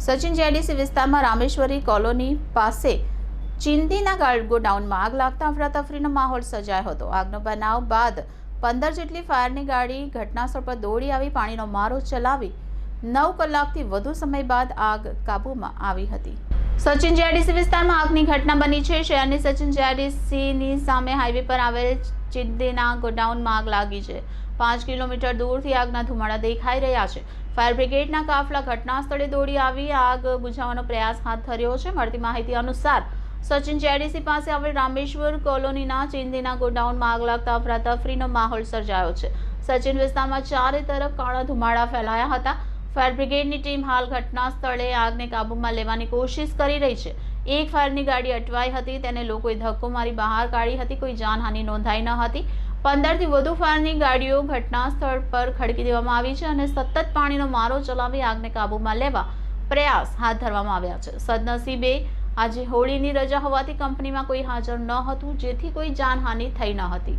Sachin JDC વિસ્તારમાં Rameshwari colony પાસે ચીંદીના ગોડાઉનમાં આગ લાગતા અફરાતફરીનો માહોલ સર્જાયો હતો। આગનો બનાવ બાદ 15 જેટલી ફાયરની ગાડી ઘટનાસ્થળ પર દોડી આવી પાણીનો મારો ચલાવી 9 કલાકથી વધુ સમય બાદ આગ કાબૂમાં આવી હતી। સચિન જેડીસી વિસ્તારમાં આગની ઘટના બની છે। શહેરની સચિન જેડીસીની સામે હાઈવે પર આવેલ ચીંદીના ગોડાઉનમાં આગ લાગી છે। 5 કિલોમીટર દૂરથી આગના ધુમાડા દેખાઈ રહ્યા છે। ફાયર બ્રિગેડના કાફલા ઘટના સ્થળે દોડી આવી આગ બુઝાવવાનો પ્રયાસ હાથ ધર્યો છે। મળતી માહિતી અનુસાર સચિન જેડીસી પાસે આવેલ રામેશ્વર કોલોનીના ચીંદીના ગોડાઉનમાં આગ લાગતા અફરાતફરીનો માહોલ સર્જાયો છે। સચિન વિસ્તારમાં ચારે તરફ કાળા ધુમાડા ફેલાયા હતા। ફાયર બ્રિગેડની ટીમ હાલ ઘટના સ્થળે આગને કાબૂમાં લેવાની કોશિશ કરી રહી છે। એક ફાયરની ગાડી અટવાઈ હતી, તેને લોકોએ ધક્કો મારી બહાર કાઢી હતી। કોઈ જાનહાનિ નોંધાઈ ન હતી। 15 થી વધુ ફાયરની ગાડીઓ ઘટના સ્થળ પર ખડકી દેવામાં આવી છે અને સતત પાણીનો મારો ચલાવી આગને કાબૂમાં લેવા પ્રયાસ હાથ ધરવામાં આવ્યા છે। સદનસીબે આજે હોળીની રજા હોવાથી કંપનીમાં કોઈ હાજર ન હતું, જેથી કોઈ જાનહાનિ થઈ ન હતી।